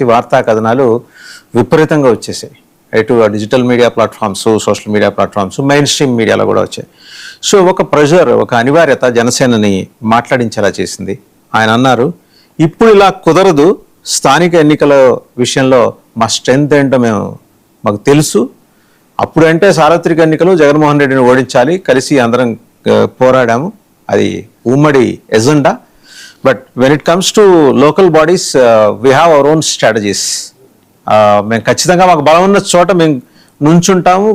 వార్తా కథనాలు విపరీతంగా వచ్చేసాయి. ఇటు digital media platforms, social media platforms, main stream మీడియాలో కూడా వచ్చాయి. సో ఒక ప్రెషర్, ఒక అనివార్యత జనసేనని మాట్లాడించేలా చేసింది. ఆయన అన్నారు, ఇప్పుడు ఇలా కుదరదు, స్థానిక ఎన్నికల విషయంలో మా స్ట్రెంత్ ఏంటో మాకు తెలుసు. అప్పుడంటే సార్వత్రిక ఎన్నికలు జగన్మోహన్ రెడ్డిని ఓడించాలి, కలిసి అందరం పోరాడాము, అది ఉమ్మడి agenda. But when it comes to local bodies we have our own strategies. మేము ఖచ్చితంగా మాకు బలం ఉన్న చోట మేము నుంచుంటాము,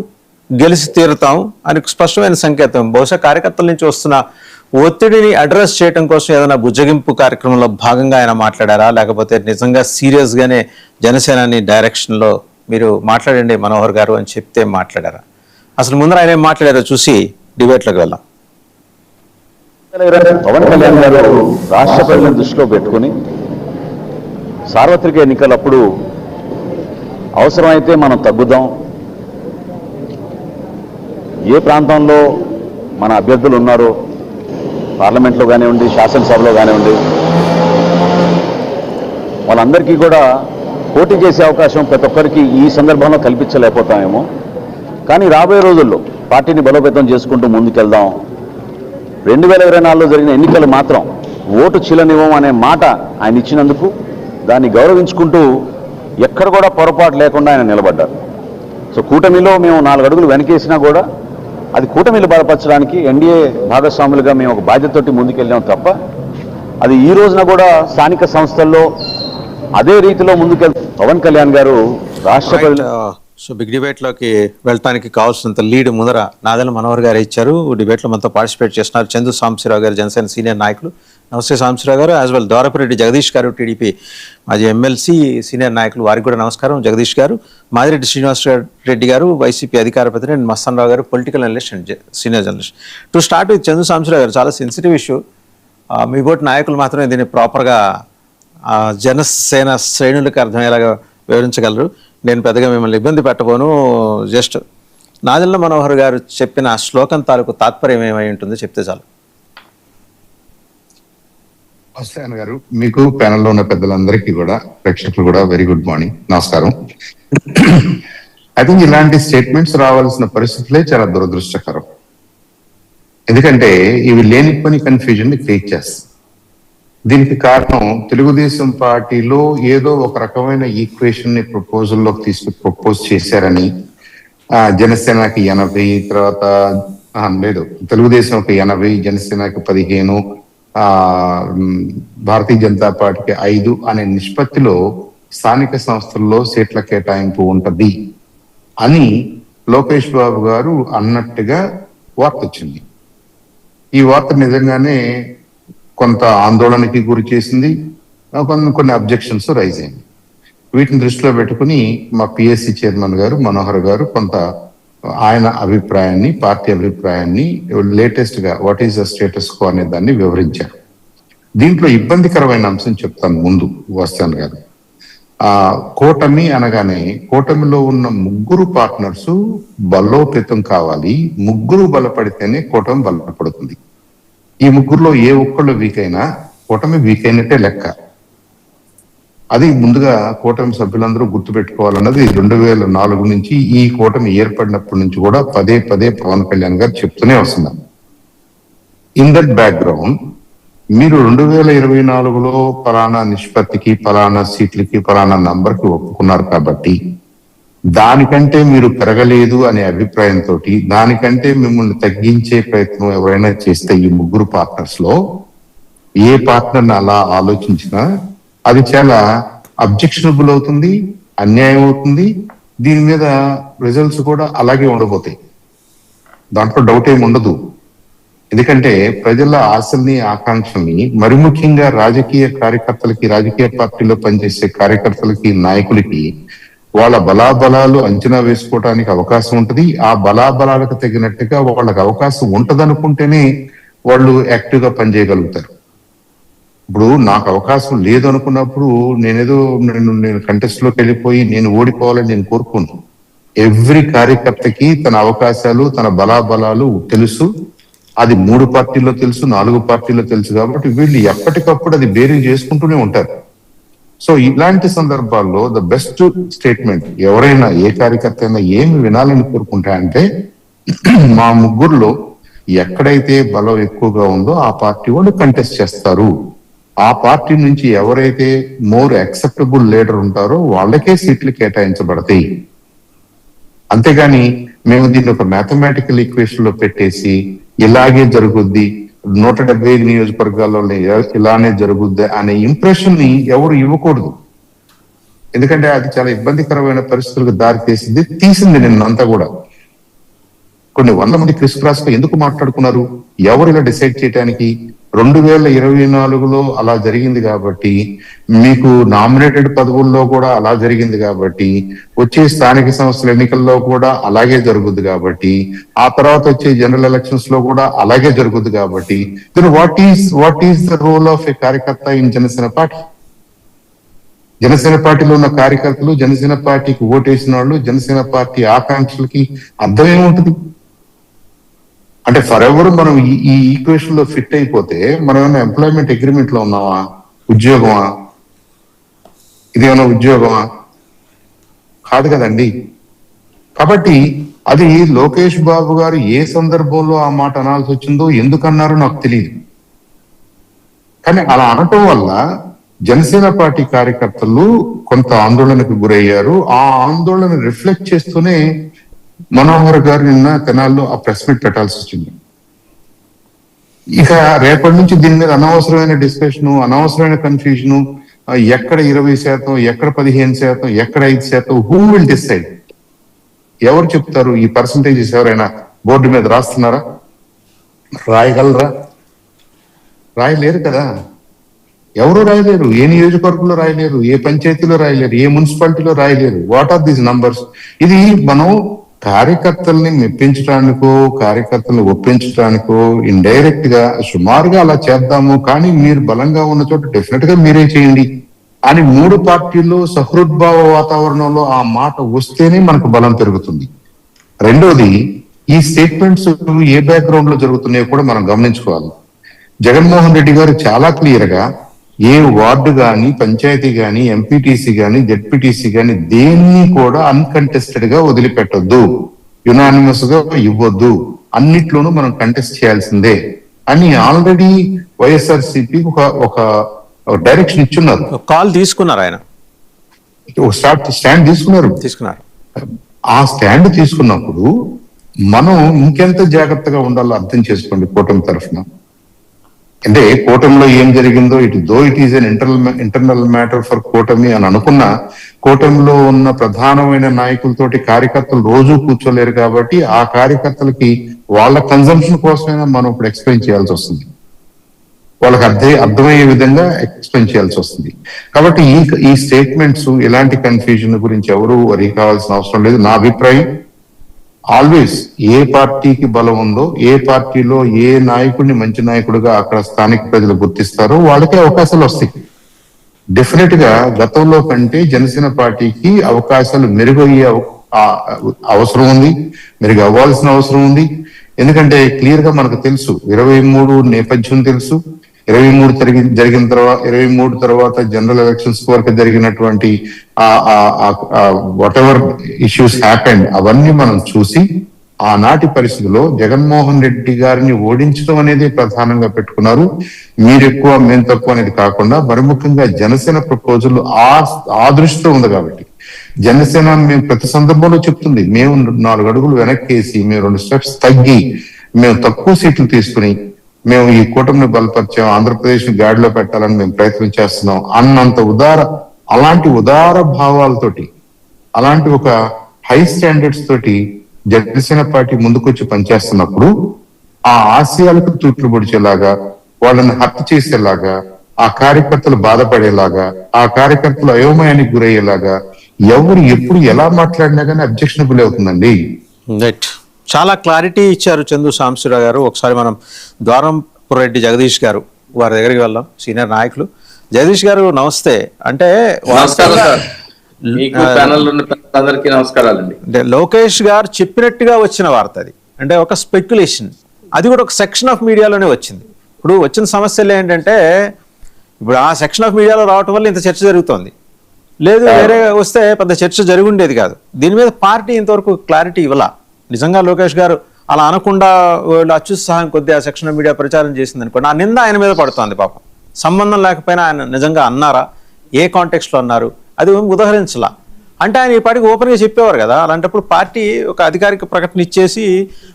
గెలిచి తీరుతాము అని స్పష్టమైన సంకేతం. బహుశా కార్యకర్తల నుంచి వస్తున్న ఒత్తిడిని అడ్రస్ చేయడం కోసం ఏదైనా బుజ్జగింపు కార్యక్రమంలో భాగంగా ఆయన మాట్లాడారా, లేకపోతే నిజంగా సీరియస్గానే జనసేనాని డైరెక్షన్లో మీరు మాట్లాడండి మనోహర్ గారు అని చెప్తే మాట్లాడారా? అసలు ముందర ఆయన ఏం మాట్లాడారో చూసి డిబేట్లోకి వెళ్దాం. పవన్ కళ్యాణ్ గారు రాష్ట్ర ప్రజలను దృష్టిలో పెట్టుకుని సార్వత్రిక ఎన్నికలప్పుడు అవసరమైతే మనం తగ్గుదాం, ఏ ప్రాంతంలో మన అభ్యర్థులు ఉన్నారో పార్లమెంట్లో కానివ్వండి, శాసనసభలో కానివ్వండి, వాళ్ళందరికీ కూడా పోటీ చేసే అవకాశం ప్రతి ఒక్కరికి ఈ సందర్భంలో కల్పించలేకపోతామేమో, కానీ రాబోయే రోజుల్లో పార్టీని బలోపేతం చేసుకుంటూ ముందుకెళ్దాం. 2024లో జరిగిన ఎన్నికలు మాత్రం ఓటు చీలనివ్వం అనే మాట ఆయన ఇచ్చినందుకు దాన్ని గౌరవించుకుంటూ ఎక్కడ కూడా పొరపాటు లేకుండా ఆయన నిలబడ్డారు. సో కూటమిలో మేము 4 అడుగులు వెనకేసినా కూడా అది కూటమిలు బలపరచడానికి ఎన్డీఏ భాగస్వాములుగా మేము ఒక బాధ్యతతోటి ముందుకెళ్ళాం తప్ప అది ఈ రోజున కూడా స్థానిక సంస్థల్లో అదే రీతిలో పవన్ కళ్యాణ్ గారు రాష్ట్ర సో బిగ్ డిబేట్లోకి వెళ్ళటానికి కావాల్సినంత లీడ్ ముందర నాదెళ్ల మనోహర్ గారు ఇచ్చారు. డిబేట్లో మనతో పార్టిసిపేట్ చేస్తున్నారు చందు సాంబశివరావు గారు, జనసేన సీనియర్ నాయకులు. నమస్తే సాంబశివరావు గారు. యాజ్ వెల్ దోరపిరెడ్డి జగదీష్ గారు, టీడీపీ మాజీ ఎమ్మెల్సీ సీనియర్ నాయకులు, వారికి కూడా నమస్కారం. జగదీష్ గారు. మాదిరెడ్డి శ్రీనివాస్ రెడ్డి గారు, వైసీపీ అధికార ప్రతినిధి, అండ్ మస్తాన్ రావు గారు, political analyst and senior journalist. To start with Chandu Sambasivarao గారు, చాలా సెన్సిటివ్ ఇష్యూ. మీ బోటి నాయకులు మాత్రమే దీన్ని ప్రాపర్గా జనసేన శ్రేణులకు అర్థమయ్యేలాగా వివరించగలరు. నేను పెద్దగా మిమ్మల్ని ఇబ్బంది పెట్టబోను. జస్ట్ నాదెళ్ల మనోహర్ గారు చెప్పిన శ్లోకం తాలూకు తాత్పర్యం ఏమై ఉంటుందో చెప్తే చాలు. వస్తాయన్ గారు, మీకు ప్యానెల్లో ఉన్న పెద్దలందరికీ కూడా, ప్రేక్షకులు కూడా వెరీ గుడ్ మార్నింగ్, నమస్కారం. ఐ థింక్ ఇలాంటి స్టేట్మెంట్స్ రావాల్సిన పరిస్థితులే చాలా దురదృష్టకరం. ఎందుకంటే ఇవి లేనిపోని కన్ఫ్యూజన్ ని క్రియేట్ చేస్తాయి. దీనికి కారణం తెలుగుదేశం పార్టీలో ఏదో ఒక రకమైన ఈక్వేషన్ ని ప్రపోజల్లోకి ప్రపోజ్ చేశారని, జనసేనకి 80, తర్వాత లేదు తెలుగుదేశంకి 80, జనసేనకి 15, భారతీయ జనతా పార్టీకి 5 అనే నిష్పత్తిలో స్థానిక సంస్థల్లో సీట్ల కేటాయింపు ఉంటది అని లోకేష్ బాబు గారు అన్నట్టుగా వార్త వచ్చింది. ఈ వార్త నిజంగానే కొంత ఆందోళనకి గురి చేసింది, కొన్ని అబ్జెక్షన్స్ రైజ్ అయింది. వీటిని దృష్టిలో పెట్టుకుని మా పిఎస్సి చైర్మన్ గారు మనోహర్ గారు కొంత ఆయన అభిప్రాయాన్ని, పార్టీ అభిప్రాయాన్ని లేటెస్ట్ గా what is the status quo అనే దాన్ని వివరించారు. దీంట్లో ఇబ్బందికరమైన అంశం చెప్తాను ముందు వస్తాను గారు. కూటమి అనగానే కూటమిలో ఉన్న 3 పార్ట్నర్స్ బలోపేతం కావాలి, 3 బలపడితేనే కూటమి బలపడుతుంది. ఈ 3లో ఏ ఒక్కళ్ళు వీక్ అయినా కూటమి వీక్ అయినట్టే లెక్క. అది ముందుగా కూటమి సభ్యులందరూ గుర్తుపెట్టుకోవాలన్నది 2004 నుంచి ఈ కూటమి ఏర్పడినప్పటి నుంచి కూడా పదే పవన్ కళ్యాణ్ గారు చెప్తూనే వస్తున్నారు. ఇన్ దట్ బ్యాక్గ్రౌండ్ మీరు 2024లో ఫలానా నిష్పత్తికి, ఫలానా సీట్లకి, ఫలానా నంబర్కి ఒప్పుకున్నారు కాబట్టి దానికంటే మీరు పెరగలేదు అనే అభిప్రాయంతో, దానికంటే మిమ్మల్ని తగ్గించే ప్రయత్నం ఎవరైనా చేస్తే ఈ 3 పార్ట్నర్స్ లో ఏ పార్ట్నర్ని అలా ఆలోచించినా అది చాలా అబ్జెక్షనబుల్ అవుతుంది, అన్యాయం అవుతుంది. దీని మీద రిజల్ట్స్ కూడా అలాగే ఉండబోతాయి, దాంట్లో డౌట్ ఏమి ఉండదు. ఎందుకంటే ప్రజల ఆశల్ని, ఆకాంక్షల్ని, మరి ముఖ్యంగా రాజకీయ కార్యకర్తలకి, రాజకీయ పార్టీలో పనిచేసే కార్యకర్తలకి, నాయకులకి వాళ్ళ బలాబలాలు అంచనా వేసుకోవడానికి అవకాశం ఉంటుంది. ఆ బలాబలాలకు తగినట్టుగా వాళ్ళకి అవకాశం ఉంటదనుకుంటేనే వాళ్ళు యాక్టివ్ గా పనిచేయగలుగుతారు. ఇప్పుడు నాకు అవకాశం లేదు అనుకున్నప్పుడు నేను కంటెస్ట్ లోకి వెళ్ళిపోయి నేను ఓడిపోవాలని నేను కోరుకున్నాను. ఎవ్రీ కార్యకర్తకి తన అవకాశాలు, తన బలాబలాలు తెలుసు. అది 3 పార్టీల్లో తెలుసు, 4 పార్టీల్లో తెలుసు. కాబట్టి వీళ్ళు ఎప్పటికప్పుడు అది బేరింగ్ చేసుకుంటూనే ఉంటారు. సో ఇలాంటి సందర్భాల్లో ద బెస్ట్ స్టేట్మెంట్ ఎవరైనా ఏ కార్యకర్త అయినా ఏమి వినాలని కోరుకుంటా అంటే మా ముగ్గురులో ఎక్కడైతే బలం ఎక్కువగా ఉందో ఆ పార్టీ వాళ్ళు కంటెస్ట్ చేస్తారు, ఆ పార్టీ నుంచి ఎవరైతే మోర్ యాక్సెప్టబుల్ లీడర్ ఉంటారో వాళ్ళకే సీట్లు కేటాయించబడతాయి. అంతేగాని మేము దీన్ని ఒక మ్యాథమెటికల్ ఈక్వేషన్ లో పెట్టేసి ఇలాగే జరుగుద్ది 175 నియోజకవర్గాల్లో ఇలానే జరుగుద్ది అనే ఇంప్రెషన్ ని ఎవరు ఇవ్వకూడదు. ఎందుకంటే అది చాలా ఇబ్బందికరమైన పరిస్థితులకు దారి తీసింది నిన్నంతా కూడా. కొన్ని 100 మంది క్రిస్ క్రాస్ గా ఎందుకు మాట్లాడుకున్నారు, ఎవరు ఇలా డిసైడ్ చేయడానికి? 2024లో అలా జరిగింది కాబట్టి, మీకు నామినేటెడ్ పదవుల్లో కూడా అలా జరిగింది కాబట్టి, వచ్చే స్థానిక సంస్థల ఎన్నికల్లో కూడా అలాగే జరుగుద్ది కాబట్టి, ఆ తర్వాత వచ్చే జనరల్ ఎలక్షన్స్ లో కూడా అలాగే జరుగుద్ది కాబట్టి, then what is the role of a karyakarta in Janasena party? Janasena పార్టీలో ఉన్న కార్యకర్తలు, జనసేన పార్టీకి ఓటేసిన వాళ్ళు, జనసేన పార్టీ ఆకాంక్షలకి అర్థం ఏముంటుంది? అంటే ఫర్ ఎవర్ మనం ఈ ఈక్వేషన్ లో ఫిట్ అయిపోతే మనం ఏమైనా ఎంప్లాయ్మెంట్ అగ్రిమెంట్ లో ఉన్నావా? ఉద్యోగమా? ఇదేమైనా ఉద్యోగమా? కాదు కదండి. కాబట్టి అది లోకేష్ బాబు గారు ఏ సందర్భంలో ఆ మాట అనాల్సి వచ్చిందో, ఎందుకన్నారో నాకు తెలియదు. కానీ అలా అనటం వల్ల జనసేన పార్టీ కార్యకర్తలు కొంత ఆందోళనకు గురయ్యారు. ఆ ఆందోళన రిఫ్లెక్ట్ చేస్తూనే మనోహర్ గారు నిన్న తెనాల్లో ఆ ప్రెస్ మీట్ పెట్టాల్సి వచ్చింది. ఇక రేపటి నుంచి దీని మీద అనవసరమైన డిస్కషన్, అనవసరమైన కన్ఫ్యూజన్, ఎక్కడ 20%, ఎక్కడ 15%, ఎక్కడ 5%, హూ విల్ డిసైడ్? ఎవరు చెప్తారు ఈ పర్సంటేజెస్? ఎవరైనా బోర్డు మీద రాస్తున్నారా? రాయగలరా? రాయలేరు కదా. ఎవరు రాయలేరు. ఏ నియోజకవర్గంలో రాయలేరు, ఏ పంచాయతీలో రాయలేరు, ఏ మున్సిపాలిటీలో రాయలేరు. What are these numbers? ఇది మనం కార్యకర్తల్ని మెప్పించడానికో, కార్యకర్తల్ని ఒప్పించడానికో ఇండైరెక్ట్ గా సుమారుగా అలా చేద్దాము, కానీ మీరు బలంగా ఉన్న చోట డెఫినెట్ గా మీరే చేయండి అని 3 పార్టీల్లో సహృద్భావ వాతావరణంలో ఆ మాట వస్తేనే మనకు బలం పెరుగుతుంది. రెండోది, ఈ స్టేట్మెంట్స్ ఏ బ్యాక్గ్రౌండ్ లో జరుగుతున్నాయో కూడా మనం గమనించుకోవాలి. జగన్మోహన్ రెడ్డి గారు చాలా క్లియర్ గా ఏ వార్డు గాని, పంచాయతీ గాని, ఎంపీటీసీ గాని, జెడ్పీటీసీ గాని దేన్ని కూడా అన్కంటెస్టెడ్ గా వదిలిపెట్టొద్దు, యునానిమస్ గా ఇవ్వద్దు, అన్నిట్లోనూ మనం కంటెస్ట్ చేయాల్సిందే అని ఆల్రెడీ వైఎస్ఆర్సీపీ ఒక డైరెక్షన్ ఇచ్చున్నారు. కాల్ తీసుకున్నారు, ఆయన స్టాండ్ తీసుకున్నారు. ఆ స్టాండ్ తీసుకున్నప్పుడు మనం ఇంకెంత జాగ్రత్తగా ఉండాలో అర్థం చేసుకోండి కూటమి తరఫున. అంటే కూటమిలో ఏం జరిగిందో, it is an internal matter for కూటమి అని అనుకున్నా, కూటమిలో ఉన్న ప్రధానమైన నాయకులతోటి కార్యకర్తలు రోజు కూర్చోలేరు కాబట్టి ఆ కార్యకర్తలకి వాళ్ళ కన్జంప్షన్ కోసమైనా మనం ఇప్పుడు ఎక్స్ప్లెయిన్ చేయాల్సి వస్తుంది, వాళ్ళకి అర్థమయ్యే విధంగా ఎక్స్ప్లెయిన్ చేయాల్సి వస్తుంది. కాబట్టి ఈ స్టేట్మెంట్స్ ఎలాంటి కన్ఫ్యూజన్ గురించి ఎవరు వరి కావాల్సిన అవసరం లేదు. నా అభిప్రాయం ఆల్వేస్ ఏ పార్టీకి బలం ఉందో, ఏ పార్టీలో ఏ నాయకుడిని మంచి నాయకుడిగా అక్కడ స్థానిక ప్రజలు గుర్తిస్తారో వాళ్ళకే అవకాశాలు వస్తాయి. డెఫినెట్ గా గతంలో కంటే జనసేన పార్టీకి అవకాశాలు మెరుగయ్యే అవసరం ఉంది, మెరుగు అవ్వాల్సిన అవసరం ఉంది. ఎందుకంటే క్లియర్ గా మనకు తెలుసు, 23 నేపథ్యం తెలుసు. 23 తర్వాత జనరల్ ఎలక్షన్స్ వరకు జరిగినటువంటి వాట్ ఎవర్ ఇష్యూస్ హ్యాపెండ్ అవన్నీ మనం చూసి ఆనాటి పరిస్థితిలో జగన్మోహన్ రెడ్డి గారిని ఓడించడం అనేది ప్రధానంగా పెట్టుకున్నారు. మీరు ఎక్కువ మేము తక్కువ అనేది కాకుండా మరి ముఖ్యంగా జనసేన ప్రపోజల్ ఆ దృష్టిలో ఉంది. కాబట్టి జనసేన మేము ప్రతి సందర్భంలో చెప్తుంది, మేము 4 అడుగులు వెనక్కేసి, మేము 2 స్టెప్స్ తగ్గి, మేము తక్కువ సీట్లు తీసుకుని మేము ఈ కూటమిని బలపరిచాం, ఆంధ్రప్రదేశ్ ని గాడిలో పెట్టాలని మేము ప్రయత్నం చేస్తున్నాం అన్నంత అలాంటి ఉదార భావాలతోటి, అలాంటి ఒక హై స్టాండర్డ్స్ తోటి జనసేన పార్టీ ముందుకొచ్చి పనిచేస్తున్నప్పుడు ఆ ఆశయాలకు తూట్లు పొడిచేలాగా, వాళ్ళని హత్య చేసేలాగా, ఆ కార్యకర్తలు బాధపడేలాగా, ఆ కార్యకర్తలు అయోమయానికి గురయ్యేలాగా ఎవరు ఎప్పుడు ఎలా మాట్లాడినా కానీ అబ్జెక్షనబుల్ అవుతుందండి. చాలా క్లారిటీ ఇచ్చారు చందు సాంబశివరావు గారు. ఒకసారి మనం ద్వారంపురెడ్డి జగదీష్ గారు వారి దగ్గరికి వెళ్దాం, సీనియర్ నాయకులు. జగదీష్ గారు నమస్తే. అంటే లోకేష్ గారు చెప్పినట్టుగా వచ్చిన వార్త అది, అంటే ఒక స్పెక్యులేషన్, అది కూడా ఒక సెక్షన్ ఆఫ్ మీడియాలోనే వచ్చింది. ఇప్పుడు వచ్చిన సమస్యలు ఏంటంటే ఇప్పుడు ఆ సెక్షన్ ఆఫ్ మీడియాలో రావటం వల్ల ఇంత చర్చ జరుగుతోంది. లేదు వేరే వస్తే పెద్ద చర్చ జరిగి ఉండేది కాదు. దీని మీద పార్టీ ఇంతవరకు క్లారిటీ ఇవ్వాల. నిజంగా లోకేష్ గారు అలా అనకుండా వాళ్ళు అత్యుత్సాహం కొద్దీ ఆ సెక్షన్ ఆఫ్ మీడియా ప్రచారం చేసింది అనుకోండి, ఆ నింద ఆయన మీద పడుతోంది. పాపం సంబంధం లేకపోయినా ఆయన నిజంగా అన్నారా, ఏ కాంటెక్స్ట్లో అన్నారు, అది ఉదాహరించలా. అంటే ఆయన ఈ పాటికి ఓపెన్గా చెప్పేవారు కదా. అలాంటప్పుడు పార్టీ ఒక అధికారిక ప్రకటన ఇచ్చేసి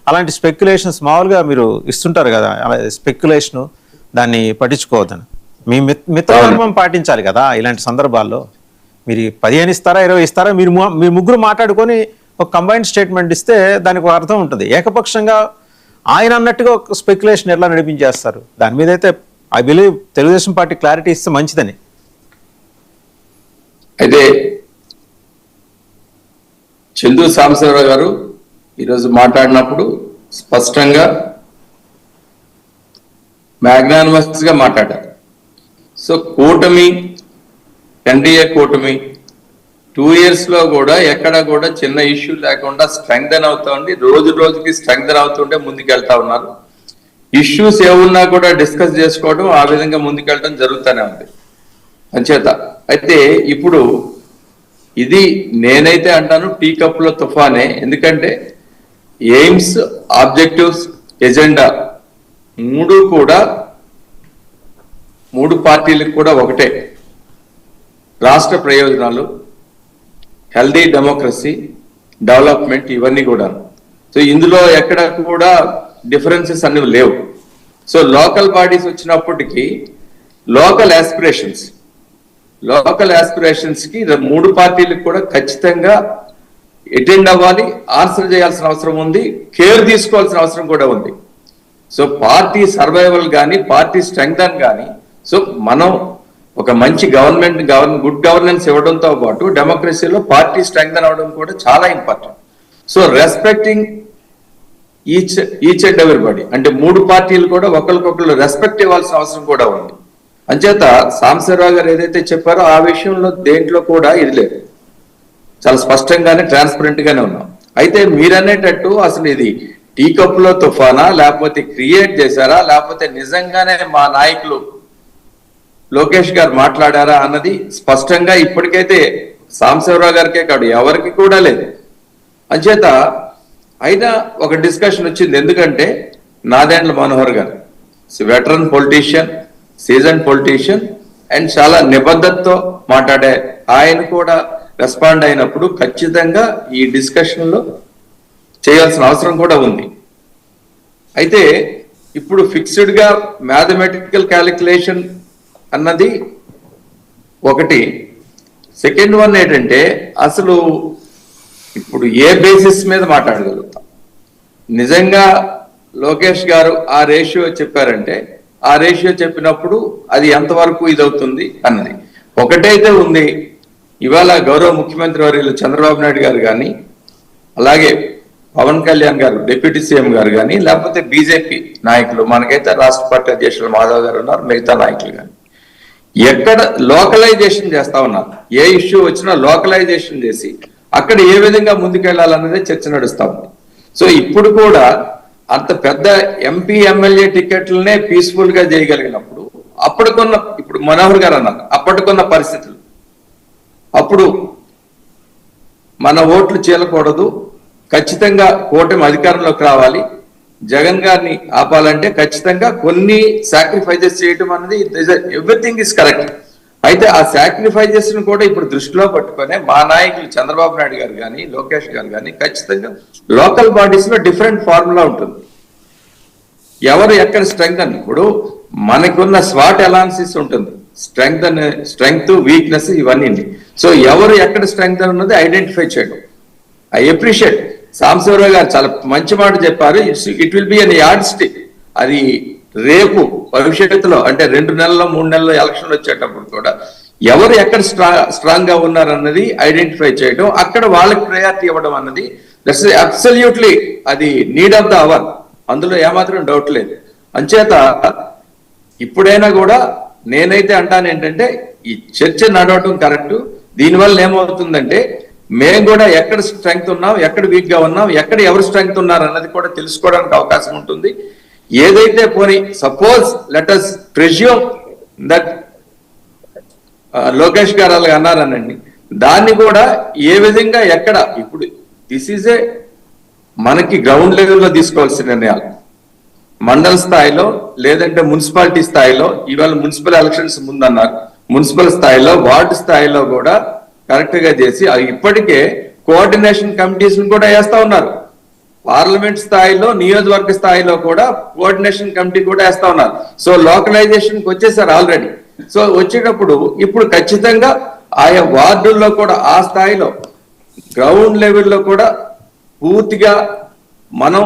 అలాంటి స్పెక్యులేషన్స్ మామూలుగా మీరు ఇస్తుంటారు కదా, అలా స్పెక్యులేషను దాన్ని పట్టించుకోవద్దని మీ మిత్రధర్మం పాటించాలి కదా. ఇలాంటి సందర్భాల్లో మీరు 15 ఇస్తారా 20 ఇస్తారా, మీరు ముగ్గురు మాట్లాడుకొని ఒక కంబైన్డ్ స్టేట్మెంట్ ఇస్తే దానికి ఒక అర్థం ఉంటుంది. ఏకపక్షంగా ఆయన అన్నట్టుగా ఒక స్పెక్యులేషన్ ఎట్లా నడిపించేస్తారు? దాని మీద అయితే I believe Telugu Desam party clarity ఇస్తే మంచిదని. అయితే చందు సాంబశివరావు గారు ఈరోజు మాట్లాడినప్పుడు స్పష్టంగా మ్యాగ్నానిమస్ గా మాట్లాడారు. సో కూటమి, ఎన్డీఏ కూటమి 2 years లో కూడా ఎక్కడ కూడా చిన్న ఇష్యూ లేకుండా స్ట్రెంగ్థెన్ అవుతా ఉంది. రోజు రోజుకి స్ట్రెంగ్థెన్ అవుతుంటే ముందుకెళ్తా ఉన్నారు. ఇష్యూస్ ఏమున్నా కూడా డిస్కస్ చేసుకోవడం, ఆ విధంగా ముందుకెళ్ళడం జరుగుతూనే ఉంది అంచేత. అయితే ఇప్పుడు ఇది నేనైతే అంటాను టీ కప్ లో తుఫానే. ఎందుకంటే ఎయిమ్స్, ఆబ్జెక్టివ్స్, ఎజెండా 3 కూడా 3 పార్టీలకు కూడా ఒకటే. రాష్ట్ర ప్రయోజనాలు, హెల్దీ డెమోక్రసీ, డెవలప్మెంట్, ఇవన్నీ కూడా. సో ఇందులో ఎక్కడ కూడా డిఫరెన్సెస్ అన్ని లేవు. సో లోకల్ బాడీస్ వచ్చినప్పటికీ లోకల్ ఆస్పిరేషన్స్ కి 3 పార్టీలకు కూడా ఖచ్చితంగా అటెండ్ అవ్వాలి, ఆన్సర్ చేయాల్సిన అవసరం ఉంది, కేర్ తీసుకోవాల్సిన అవసరం కూడా ఉంది. సో పార్టీ సర్వైవల్ కానీ, పార్టీ స్ట్రెంగ్తన్ కానీ, సో మనం ఒక మంచి గుడ్ గవర్నెన్స్ ఇవ్వడంతో పాటు డెమోక్రసీలో పార్టీ స్ట్రెంగ్తన్ అవడం కూడా చాలా important. So respecting each and everybody, అంటే 3 పార్టీలు కూడా ఒకరికొకరు రెస్పెక్ట్ ఇవ్వాల్సిన అవసరం కూడా ఉంది. అంచేత సాంబశివరావు గారు ఏదైతే చెప్పారో ఆ విషయంలో దేంట్లో కూడా ఇది లేదు, చాలా స్పష్టంగానే ట్రాన్స్పరెంట్ గానే ఉన్నాం. అయితే మీరనేటట్టు అసలు ఇది టీ కప్ లో తుఫానా, లేకపోతే క్రియేట్ చేశారా, లేకపోతే నిజంగానే మా నాయకులు లోకేష్ గారు మాట్లాడారా అన్నది స్పష్టంగా ఇప్పటికైతే సాంబశివరావు గారికే కాదు ఎవరికి కూడా లేదు. అంచేత అయినా ఒక డిస్కషన్ వచ్చింది. ఎందుకంటే నాదెండ్ల మనోహర్ గారు veteran politician, season politician and చాలా నిబద్ధతతో మాట్లాడే ఆయన కూడా రెస్పాండ్ అయినప్పుడు ఖచ్చితంగా ఈ డిస్కషన్ లో చేయాల్సిన అవసరం కూడా ఉంది. అయితే ఇప్పుడు ఫిక్స్డ్ గా మ్యాథమెటికల్ క్యాలిక్యులేషన్ అన్నది ఒకటి. సెకండ్ వన్ ఏంటంటే అసలు ఇప్పుడు ఏ బేసిస్ మీద మాట్లాడగలుగుతాం? నిజంగా లోకేష్ గారు ఆ రేషియో చెప్పారంటే ఆ రేషియో చెప్పినప్పుడు అది ఎంతవరకు ఇదవుతుంది అన్నది ఒకటైతే ఉంది. ఇవాళ గౌరవ ముఖ్యమంత్రి వర్యులు చంద్రబాబు నాయుడు గారు కానీ, అలాగే పవన్ కళ్యాణ్ గారు డిప్యూటీ సీఎం గారు కానీ, లేకపోతే బీజేపీ నాయకులు, మనకైతే రాష్ట్ర పార్టీ అధ్యక్షులు మాధవ్ గారు ఉన్నారు, మిగతా నాయకులు కానీ ఎక్కడ లోకలైజేషన్ చేస్తా ఉన్నారు. ఏ ఇష్యూ వచ్చినా లోకలైజేషన్ చేసి అక్కడ ఏ విధంగా ముందుకెళ్లాలన్నదే చర్చ నడుస్తా ఉంది. సో ఇప్పుడు కూడా అంత పెద్ద ఎంపీ ఎమ్మెల్యే టికెట్లనే పీస్ఫుల్ గా చేయగలిగినప్పుడు ఇప్పుడు మనోహర్ గారు అన్నారు అప్పటికున్న పరిస్థితులు, అప్పుడు మన ఓట్లు చీలకూడదు, ఖచ్చితంగా కూటమి అధికారంలోకి రావాలి, జగన్ గారిని ఆపాలంటే ఖచ్చితంగా కొన్ని సాక్రిఫైజెస్ చేయడం అనేది ఎవ్రీథింగ్ ఇస్ కరెక్ట్. అయితే ఆ సాక్రిఫైజెస్ ను కూడా ఇప్పుడు దృష్టిలో పట్టుకొని మా నాయకులు చంద్రబాబు నాయుడు గారు కానీ, లోకేష్ గారు కానీ ఖచ్చితంగా లోకల్ బాడీస్ లో డిఫరెంట్ ఫార్ములా ఉంటుంది. ఎవరు ఎక్కడ స్ట్రెంగ్త్, ఇప్పుడు మనకున్న స్వాట్ అనాలిసిస్ ఉంటుంది, స్ట్రెంగ్త్ వీక్నెస్ ఇవన్నీ. సో ఎవరు ఎక్కడ స్ట్రెంగ్త్ ఉన్నది ఐడెంటిఫై చేయడం. ఐ అప్రిషియేట్ సాంబశివరావు గారు చాలా మంచి మాట చెప్పారు. It will be an yard stick. అది రేపు భవిష్యత్తులో అంటే 2 నెలల్లో 3 నెలల్లో ఎలక్షన్లు వచ్చేటప్పుడు కూడా ఎవరు ఎక్కడ స్ట్రాంగ్ గా ఉన్నారన్నది ఐడెంటిఫై చేయడం, అక్కడ వాళ్ళకి ప్రయారిటీ ఇవ్వడం అన్నది దట్స్ అబ్సల్యూట్లీ అది నీడ్ ఆఫ్ ద అవర్. అందులో ఏమాత్రం డౌట్ లేదు. అంచేత ఇప్పుడైనా కూడా నేనైతే అంటాను ఏంటంటే ఈ చర్చ నడవటం కరెక్ట్. దీనివల్ల ఏమవుతుందంటే మేము కూడా ఎక్కడ స్ట్రెంగ్త్ ఉన్నాం, ఎక్కడ వీక్ గా ఉన్నాం, ఎక్కడ ఎవరు స్ట్రెంగ్త్ ఉన్నారు అన్నది కూడా తెలుసుకోవడానికి అవకాశం ఉంటుంది. ఏదైతే పోనీ suppose let us presume that Lokesh గారు అలాగ అన్నారనండి, దాన్ని కూడా ఏ విధంగా ఎక్కడ ఇప్పుడు దిస్ ఈజ్ ఏ మనకి గ్రౌండ్ లెవెల్లో తీసుకోవాల్సిన నిర్ణయాలు. మండల స్థాయిలో లేదంటే మున్సిపాలిటీ స్థాయిలో, ఇవాళ మున్సిపల్ ఎలక్షన్స్ ముందన్నారు, మున్సిపల్ స్థాయిలో వార్డు స్థాయిలో కూడా కరెక్ట్ గా చేసి ఇప్పటికే కోఆర్డినేషన్ కమిటీస్ కూడా వేస్తా ఉన్నారు. పార్లమెంట్ స్థాయిలో నియోజకవర్గ స్థాయిలో కూడా కోఆర్డినేషన్ కమిటీ కూడా వేస్తా ఉన్నారు. సో లోకలైజేషన్ వచ్చేసారు ఆల్రెడీ. సో వచ్చేటప్పుడు ఇప్పుడు ఖచ్చితంగా ఆయా వార్డుల్లో కూడా ఆ స్థాయిలో గ్రౌండ్ లెవెల్లో కూడా పూర్తిగా మనం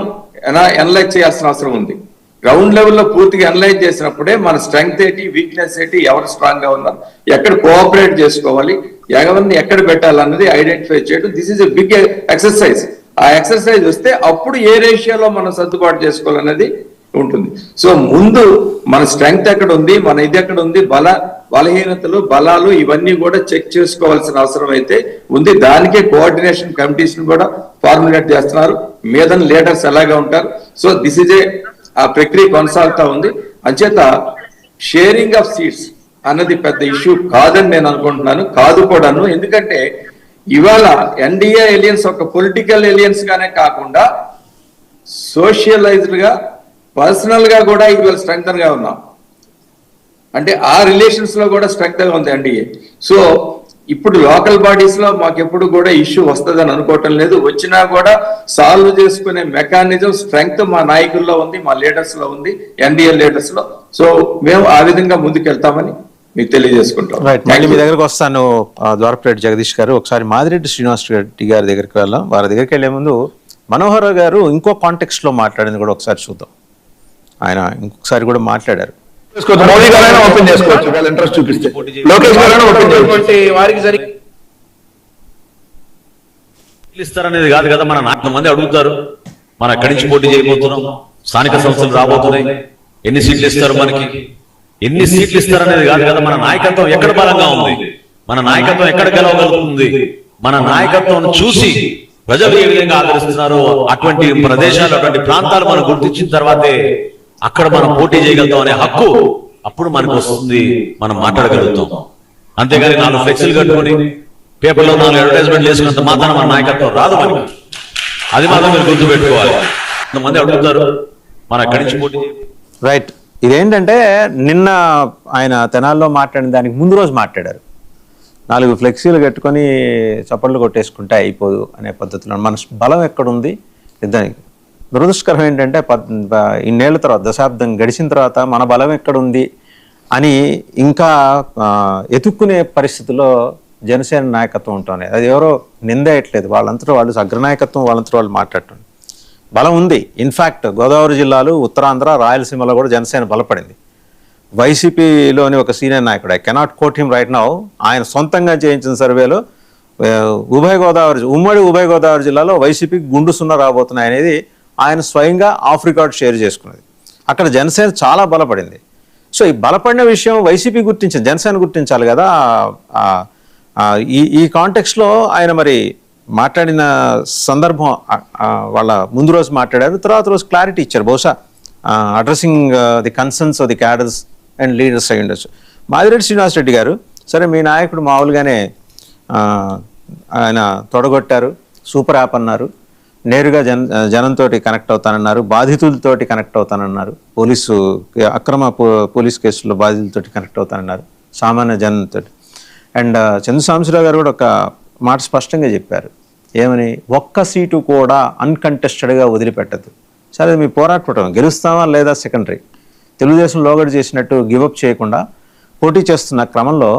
ఎనలైజ్ చేయాల్సిన అవసరం ఉంది. గ్రౌండ్ లెవెల్లో పూర్తిగా ఎనలైజ్ చేసినప్పుడే మన స్ట్రెంగ్త్ ఏంటి, వీక్నెస్ ఏంటి, ఎవరు స్ట్రాంగ్ గా ఉన్నారు, ఎక్కడ కోఆపరేట్ చేసుకోవాలి, ఎవరిని ఎక్కడ పెట్టాలన్నది ఐడెంటిఫై చేయడం. This is a big exercise. ఆ ఎక్సర్సైజ్ వస్తే అప్పుడు ఏ రేషియోలో మనం సర్దుబాటు చేసుకోవాలన్నది ఉంటుంది. సో ముందు మన స్ట్రెంగ్త్ ఎక్కడ ఉంది, మన ఇది ఎక్కడ ఉంది, బలహీనతలు బలాలు ఇవన్నీ కూడా చెక్ చేసుకోవాల్సిన అవసరం అయితే ఉంది. దానికే కోఆర్డినేషన్ కమిటీస్ కూడా ఫార్ములేట్ చేస్తున్నారు. మీద లీడర్స్ ఎలాగా ఉంటారు. సో దిస్ ఇజ్ ఆ ప్రక్రియ కొనసాగుతా ఉంది. అంచేత షేరింగ్ ఆఫ్ సీట్స్ అన్నది పెద్ద ఇష్యూ కాదని నేను అనుకుంటున్నాను, కాదు కూడాను. ఎందుకంటే ఇవాళ ఎన్డీఏ ఎలియన్స్ ఒక పొలిటికల్ ఎలియన్స్ గానే కాకుండా సోషలైజ్డ్ గా పర్సనల్ గా కూడా ఇవాళ స్ట్రెంగ్తన్ గా ఉన్నాం. అంటే ఆ రిలేషన్స్ లో కూడా స్ట్రెంగ్త్ గా ఉంది ఎన్డీఏ. సో ఇప్పుడు లోకల్ బాడీస్ లో మాకు ఎప్పుడు కూడా ఇష్యూ వస్తుందని అనుకోవటం లేదు. వచ్చినా కూడా సాల్వ్ చేసుకునే మెకానిజం స్ట్రెంగ్త్ మా నాయకుల్లో ఉంది, మా లీడర్స్ లో ఉంది, ఎన్డీఏ లీడర్స్ లో. సో మేము ఆ విధంగా ముందుకెళ్తామని మీకు తెలియజేసుకుంటాం. మళ్ళీ మీ దగ్గరకు వస్తాను ద్వారపేట జగదీష్ గారు. ఒకసారి మాదిరెడ్డి శ్రీనివాస్ రెడ్డి గారి దగ్గరికి వెళ్దాం. వారి దగ్గరికి వెళ్లే ముందు మనోహర్ గారు ఇంకో కాంటెక్స్ట్ లో మాట్లాడింది కూడా ఒకసారి చూద్దాం. ఆయన ఇంకొకసారి కూడా మాట్లాడారు. మోడీ గారైనా ఓపెన్ చేసుకోవచ్చు, వాళ్ళ ఇంట్రెస్ట్ చూపిస్తే. లోకేష్ గారైనా ఓపెన్ చేసుకోవచ్చు. వారికి సరిగ్గా ఇస్తారనేది కాదు కదా, మన 4 మంది అడుగుతారు, మనం ఎక్కడి నుంచి పోటీ చేయబోతున్నాం, స్థానిక సంస్థలు రాబోతున్నాయి, ఎన్ని సీట్లు ఇస్తారు, మనకి ఎన్ని సీట్లు ఇస్తారనేది కాదు కదా, మన నాయకత్వం ఎక్కడ బలంగా ఉంది, మన నాయకత్వం ఎక్కడ గెలవగలుగుతుంది, మన నాయకత్వం చూసి ప్రజలు ఏ విధంగా ఆదరిస్తున్నారు, అటువంటి ప్రదేశాలు అటువంటి ప్రాంతాలు మనం గుర్తించిన తర్వాతే అక్కడ మనం పోటీ చేయగలుగుతాం అనే హక్కు అప్పుడు మనకు వస్తుంది, మనం మాట్లాడగలుగుతాం. అంతేగాని 4 ఫ్లెక్సీలు కట్టుకొని పేపర్లో 4 అడ్వర్టైజ్మెంట్లు వేసుకున్నంత మాత్రం మన నాయకత్వం రాదు మనకి. అది మాత్రం మీరు గుర్తు పెట్టుకోవాలి. కొంతమంది అడుగుతారు, మనం ఎక్కడి నుంచి పోటీ రైట్. ఇదేంటంటే నిన్న ఆయన తెనాల్లో మాట్లాడిన దానికి ముందు రోజు మాట్లాడారు. 4 ఫ్లెక్సీలు కట్టుకొని చప్పట్లు కొట్టేసుకుంటే అయిపోదు అనే పద్ధతిలో మన బలం ఎక్కడుంది. దానికి దురదృష్టకరం ఏంటంటే ఇన్నేళ్ల తర్వాత, దశాబ్దం గడిచిన తర్వాత మన బలం ఎక్కడుంది అని ఇంకా ఎతుక్కునే పరిస్థితుల్లో జనసేన నాయకత్వం ఉంటుంది. అది ఎవరో నిందేయట్లేదు, వాళ్ళంతటా వాళ్ళు అగ్రనాయకత్వం వాళ్ళంతటా వాళ్ళు మాట్లాడటం. బలం ఉంది. ఇన్ఫ్యాక్ట్ గోదావరి జిల్లాలు, ఉత్తరాంధ్ర, రాయలసీమలో కూడా జనసేన బలపడింది. వైసీపీలోని ఒక సీనియర్ నాయకుడు, I cannot quote him right now, ఆయన సొంతంగా చేయించిన సర్వేలో ఉమ్మడి ఉభయ గోదావరి జిల్లాలో వైసీపీకి గుండు 0 రాబోతున్నాయి అనేది ఆయన స్వయంగా ఆఫ్ రికార్డ్ షేర్ చేసుకున్నది. అక్కడ జనసేన చాలా బలపడింది. సో ఈ బలపడిన విషయం వైసీపీ గుర్తించింది, జనసేన గుర్తించాలి కదా. ఈ కాంటెక్స్లో ఆయన మరి మాట్లాడిన సందర్భం వాళ్ళ ముందు రోజు మాట్లాడారు, తర్వాత రోజు క్లారిటీ ఇచ్చారు. బహుశా addressing the concerns of the cadres and leaders అయి ఉండొచ్చు. మాదిరెడ్డి శ్రీనివాస్ రెడ్డి గారు, సరే మీ నాయకుడు మామూలుగానే ఆయన తొడగొట్టారు, సూపర్ యాప్ అన్నారు, నేరుగా జనంతో కనెక్ట్ అవుతానన్నారు, బాధితులతోటి కనెక్ట్ అవుతానన్నారు, అక్రమ పోలీస్ కేసుల్లో బాధితులతోటి కనెక్ట్ అవుతానన్నారు, సామాన్య జనంతో. అండ్ చంద్ర సాంబశివరావు గారు కూడా ఒక మాట స్పష్టంగా చెప్పారు, ఏమని, ఒక్క సీటు కూడా అన్కంటెస్టెడ్గా వదిలిపెట్టదు. సరే మీ పోరాటం గెలుస్తామా లేదా సెకండరీ. తెలుగుదేశం లోగడ చేసినట్టు గివప్ చేయకుండా పోటీ చేస్తున్న క్రమంలో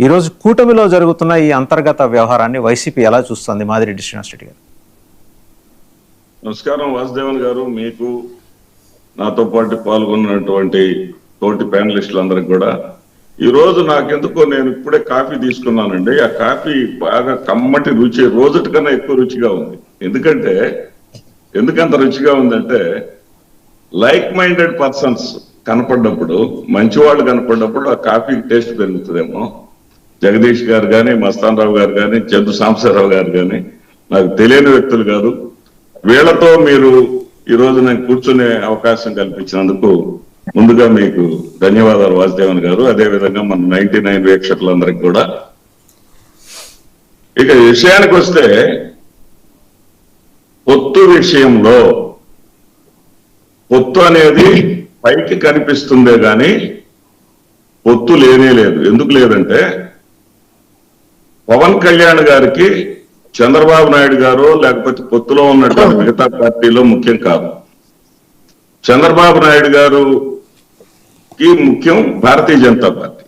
ఈరోజు కూటమిలో జరుగుతున్న ఈ అంతర్గత వ్యవహారాన్ని వైసీపీ ఎలా చూస్తుంది? మాదిరెడ్డి శ్రీనివాస్ రెడ్డి గారు. నమస్కారం వాసుదేవన్ గారు, మీకు నాతో పాటు పాల్గొన్నటువంటి తోటి ప్యానలిస్టులందరికీ కూడా. ఈ రోజు నాకెందుకో, నేను ఇప్పుడే కాఫీ తీసుకున్నానండి, ఆ కాఫీ బాగా కమ్మటి రుచి, రోజుటి కన్నా ఎక్కువ రుచిగా ఉంది. ఎందుకంత రుచిగా ఉందంటే, లైక్ మైండెడ్ పర్సన్స్ కనపడ్డప్పుడు, మంచివాళ్ళు కనపడ్డప్పుడు ఆ కాఫీ టేస్ట్ పెరుగుతుందేమో. జగదీష్ గారు కానీ, మస్తాన్ రావు గారు కానీ, చంద్ర సాంబశివరావు గారు కానీ నాకు తెలియని వ్యక్తులు కాదు. వీళ్లతో మీరు ఈ రోజు నేను కూర్చునే అవకాశం కల్పించినందుకు ముందుగా మీకు ధన్యవాదాలు వాసుదేవన్ గారు, అదేవిధంగా మన 99 వీక్షకులందరికీ కూడా. ఇక విషయానికి వస్తే పొత్తు విషయంలో పొత్తు అనేది పైకి కనిపిస్తుందే గాని పొత్తు లేనే లేదు. ఎందుకు లేదంటే పవన్ కళ్యాణ్ గారికి చంద్రబాబు నాయుడు గారు లేకపోతే పొత్తులో ఉన్నటువంటి మిగతా పార్టీలో ముఖ్యం కాదు. చంద్రబాబు నాయుడు గారుకి ముఖ్యం భారతీయ జనతా పార్టీ.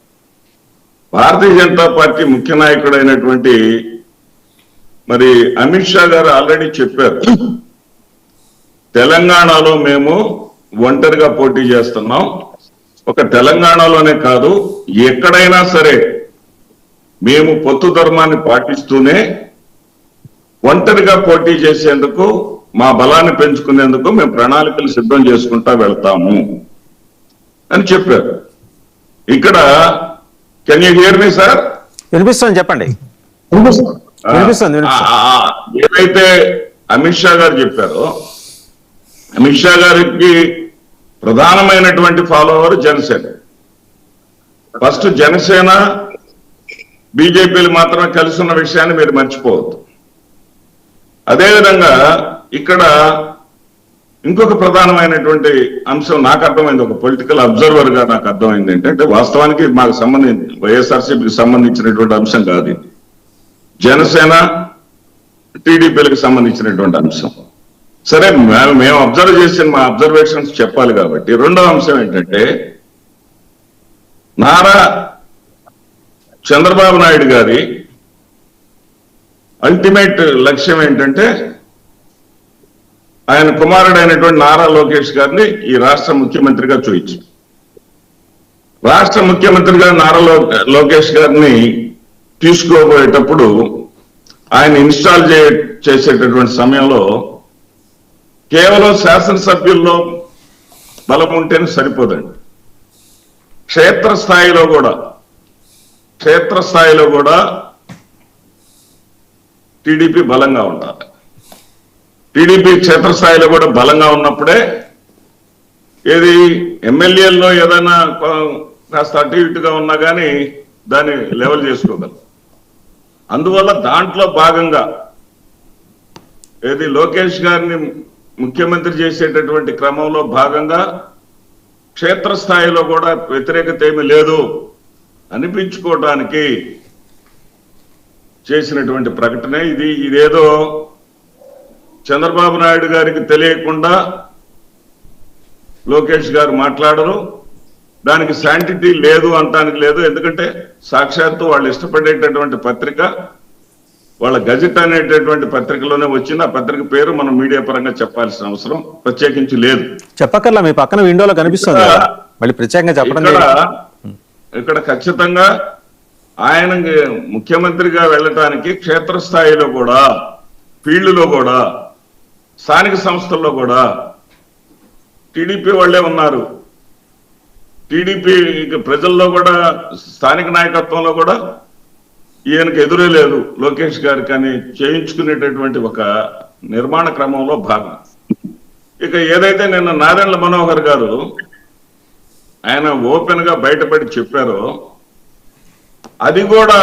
భారతీయ జనతా పార్టీ ముఖ్య నాయకుడైనటువంటి మరి అమిత్ షా గారు ఆల్రెడీ చెప్పారు, తెలంగాణలో మేము ఒంటరిగా పోటీ చేస్తున్నాం. ఒక తెలంగాణలోనే కాదు, ఎక్కడైనా సరే మేము పొత్తు ధర్మాన్ని పాటిస్తూనే ఒంటరిగా పోటీ చేసేందుకు, మా బలాన్ని పెంచుకునేందుకు మేము ప్రణాళికలు సిద్ధం చేసుకుంటా వెళ్తాము అని చెప్పారు. ఇక్కడ can you here me sir? వినిపిస్తుంది, చెప్పండి. ఏదైతే అమిత్ షా గారు చెప్పారో, అమిత్ షా గారికి ప్రధానమైనటువంటి ఫాలోవర్ జనసేన. ఫస్ట్ జనసేన బీజేపీలు మాత్రమే కలిసి ఉన్న విషయాన్ని మీరు మర్చిపోవద్దు. అదేవిధంగా ఇక్కడ ఇంకొక ప్రధానమైనటువంటి అంశం నాకు అర్థమైంది, ఒక పొలిటికల్ అబ్జర్వర్ గా నాకు అర్థమైంది ఏంటంటే, వాస్తవానికి మాకు సంబంధించి వైఎస్ఆర్సీపీకి సంబంధించినటువంటి అంశం కాదు ఇది, జనసేన టీడీపీలకు సంబంధించినటువంటి అంశం. సరే, మేము అబ్జర్వ్ చేసిన మా అబ్జర్వేషన్స్ చెప్పాలి కాబట్టి, రెండో అంశం ఏంటంటే, నారా చంద్రబాబు నాయుడు గారి అల్టిమేట్ లక్ష్యం ఏంటంటే, ఆయన కుమారుడైనటువంటి నారా లోకేష్ గారిని ఈ రాష్ట్ర ముఖ్యమంత్రిగా చూయించు. రాష్ట్ర ముఖ్యమంత్రిగా నారా లోకేష్ గారిని తీసుకోబోయేటప్పుడు ఆయన ఇన్స్టాల్ చేసేటటువంటి సమయంలో కేవలం శాసనసభ్యుల్లో బలం ఉంటేనే సరిపోదండి. క్షేత్రస్థాయిలో కూడా టీడీపీ బలంగా ఉండాలి. టీడీపీ క్షేత్రస్థాయిలో కూడా బలంగా ఉన్నప్పుడే ఏది ఎమ్మెల్యేల్లో ఏదైనా కాస్త అటు ఇటుగా ఉన్నా కానీ దాన్ని లెవెల్ చేసుకోగలరు. అందువల్ల దాంట్లో భాగంగా ఏది లోకేష్ గారిని ముఖ్యమంత్రి చేసేటటువంటి క్రమంలో భాగంగా క్షేత్రస్థాయిలో కూడా వ్యతిరేకత ఏమీ లేదు అనిపించుకోవడానికి చేసినటువంటి ప్రకటనే ఇది. ఇదేదో చంద్రబాబు నాయుడు గారికి తెలియకుండా లోకేష్ గారు మాట్లాడరు, దానికి శాంటిటీ లేదు అంటానికి లేదు. ఎందుకంటే సాక్షాత్తు వాళ్ళు ఇష్టపడేటటువంటి పత్రిక, వాళ్ళ గజెట్ అనేటటువంటి పత్రికలోనే వచ్చింది. ఆ పత్రిక పేరు మనం మీడియా పరంగా చెప్పాల్సిన అవసరం ప్రత్యేకించి లేదు. చెప్పక్కర్లా, మీ పక్కన విండోలో కనిపిస్తుంది, మళ్ళీ ప్రత్యేకంగా చెప్పడం. ఇక్కడ ఖచ్చితంగా ఆయన ముఖ్యమంత్రిగా వెళ్ళటానికి క్షేత్రస్థాయిలో కూడా, ఫీల్డ్లో కూడా, స్థానిక సంస్థల్లో కూడా టీడీపీ వాళ్లే ఉన్నారు. టీడీపీ ప్రజల్లో కూడా, స్థానిక నాయకత్వంలో కూడా ఈయనకు ఎదురే లేదు లోకేష్ గారు కానీ చేయించుకునేటటువంటి ఒక నిర్మాణ క్రమంలో భాగం. ఇక ఏదైతే నిన్న నాదెండ్ల మనోహర్ గారు ఆయన ఓపెన్ గా బయటపడి చెప్పారో, అది కూడా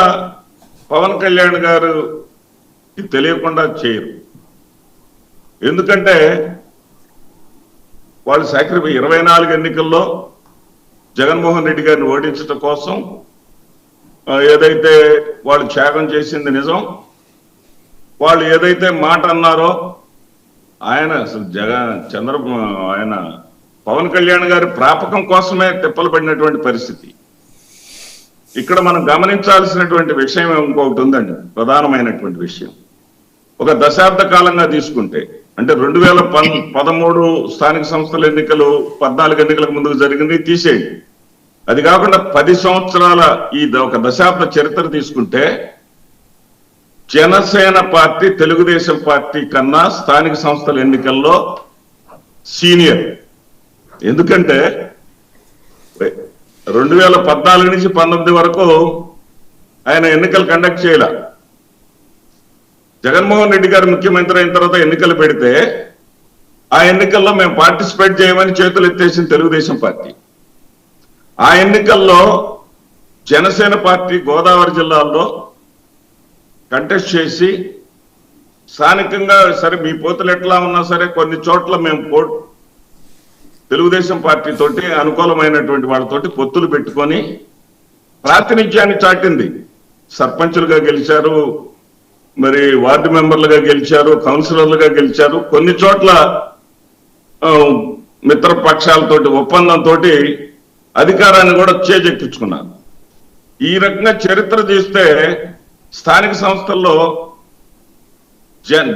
పవన్ కళ్యాణ్ గారు తెలియకుండా చేయరు. ఎందుకంటే వాళ్ళు 24 ఎన్నికల్లో జగన్మోహన్ రెడ్డి గారిని ఓడించడం కోసం ఏదైతే వాళ్ళు త్యాగం చేసింది నిజం. వాళ్ళు ఏదైతే మాట అన్నారో, ఆయన అసలు ఆయన పవన్ కళ్యాణ్ గారి ప్రాపకం కోసమే తిప్పలు పడినటువంటి పరిస్థితి. ఇక్కడ మనం గమనించాల్సినటువంటి విషయం ఇంకొకటి ఉందండి, ప్రధానమైనటువంటి విషయం. ఒక దశాబ్ద కాలంగా తీసుకుంటే, అంటే 2013 స్థానిక సంస్థల ఎన్నికలు 14 ఎన్నికలకు ముందుకు జరిగింది తీసేయండి. అది కాకుండా 10 సంవత్సరాల ఈ ఒక దశాబ్ద చరిత్ర తీసుకుంటే, జనసేన పార్టీ తెలుగుదేశం పార్టీ కన్నా స్థానిక సంస్థల ఎన్నికల్లో సీనియర్. ఎందుకంటే 2014 నుంచి 19 వరకు ఆయన ఎన్నికలు కండక్ట్ చేయలే. జగన్మోహన్ రెడ్డి గారు ముఖ్యమంత్రి అయిన తర్వాత ఎన్నికలు పెడితే ఆ ఎన్నికల్లో మేము పార్టిసిపేట్ చేయమని చేతులు ఎత్తేసిన తెలుగుదేశం పార్టీ. ఆ ఎన్నికల్లో జనసేన పార్టీ గోదావరి జిల్లాల్లో కంటెస్ట్ చేసి స్థానికంగా సరే మీ పోతులు ఎట్లా ఉన్నా సరే కొన్ని చోట్ల మేము తెలుగుదేశం పార్టీ తోటి అనుకూలమైనటువంటి వాళ్ళతోటి పొత్తులు పెట్టుకొని ప్రాతినిధ్యాన్ని చాటింది. సర్పంచులుగా గెలిచారు, మరి వార్డు మెంబర్లుగా గెలిచారు, కౌన్సిలర్లుగా గెలిచారు. కొన్ని చోట్ల మిత్ర పక్షాలతోటి ఒప్పందంతో అధికారాన్ని కూడా చేజెక్కించుకున్నారు. ఈ రకంగా చరిత్ర చూస్తే స్థానిక సంస్థల్లో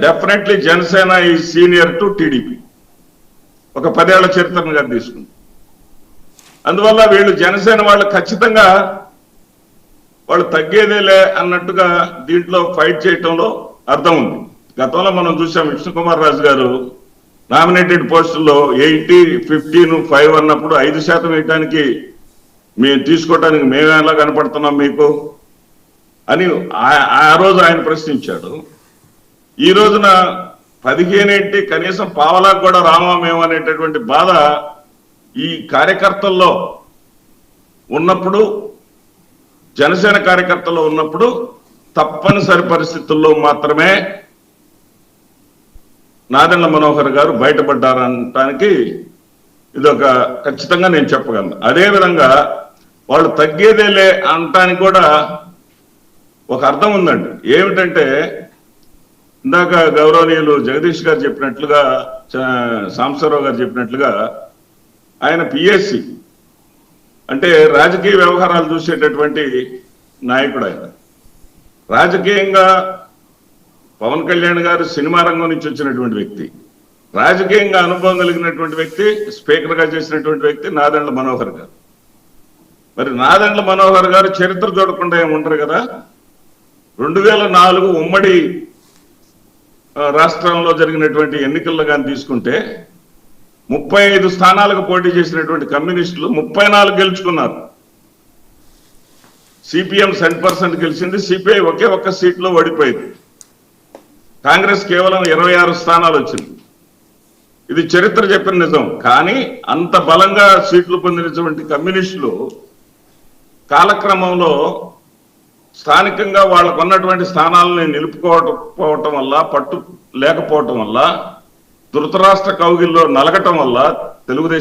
డెఫినెట్లీ జనసేన ఈ సీనియర్ టు టీడీపీ ఒక 10 ఏళ్ల చరిత్రను గారు తీసుకుంది. అందువల్ల వీళ్ళు జనసేన వాళ్ళు ఖచ్చితంగా వాళ్ళు తగ్గేదేలే అన్నట్టుగా దీంట్లో ఫైట్ చేయటంలో అర్థం ఉంది. గతంలో మనం చూసాం విష్ణుకుమార్ రాజు గారు నామినేటెడ్ పోస్టుల్లో 80, 15, 5 అన్నప్పుడు 5% వేయటానికి మేము తీసుకోవటానికి మేము ఎలా కనపడుతున్నాం మీకు అని ఆ రోజు ఆయన ప్రశ్నించాడు. ఈ రోజున 15 ఏంటి, కనీసం పావలాకు కూడా రామా మేము అనేటటువంటి బాధ ఈ కార్యకర్తల్లో ఉన్నప్పుడు, జనసేన కార్యకర్తల్లో ఉన్నప్పుడు తప్పనిసరి పరిస్థితుల్లో మాత్రమే నాదెండ్ల మనోహర్ గారు బయటపడ్డారనటానికి ఇదొక ఖచ్చితంగా నేను చెప్పగలను. అదేవిధంగా వాళ్ళు తగ్గేదేలే అనటానికి కూడా ఒక అర్థం ఉందండి. ఏమిటంటే ఇందాక గౌరవనీయులు జగదీష్ గారు చెప్పినట్లుగా, సాంబశివరావు గారు చెప్పినట్లుగా ఆయన పిఎస్సి అంటే రాజకీయ వ్యవహారాలు చూసేటటువంటి నాయకుడు. ఆయన రాజకీయంగా పవన్ కళ్యాణ్ గారు సినిమా రంగం నుంచి వచ్చినటువంటి వ్యక్తి, రాజకీయంగా అనుభవం కలిగినటువంటి వ్యక్తి, స్పీకర్గా చేసినటువంటి వ్యక్తి నాదెండ్ల మనోహర్ గారు. మరి నాదెండ్ల మనోహర్ గారు చరిత్ర చూడకుండా ఏముంటారు కదా. 2004 ఉమ్మడి రాష్ట్రంలో జరిగినటువంటి ఎన్నికల్లో కానీ తీసుకుంటే 35 స్థానాలకు పోటీ చేసినటువంటి కమ్యూనిస్టులు 34 గెలుచుకున్నారు. సిపిఎం 10% గెలిచింది, సిపిఐ ఒకే ఒక్క సీట్లో ఓడిపోయింది. కాంగ్రెస్ కేవలం 26 స్థానాలు వచ్చింది. ఇది చరిత్ర చెప్పిన నిజం. కానీ అంత బలంగా సీట్లు పొందినటువంటి కమ్యూనిస్టులు కాలక్రమంలో స్థానికంగా వాళ్ళకు ఉన్నటువంటి స్థానాలని నిలుపుకోవటం వల్ల, పట్టు లేకపోవటం వల్ల, ధృతరాష్ట్ర కౌగిల్లో నలగటం వల్ల తెలుగుదేశం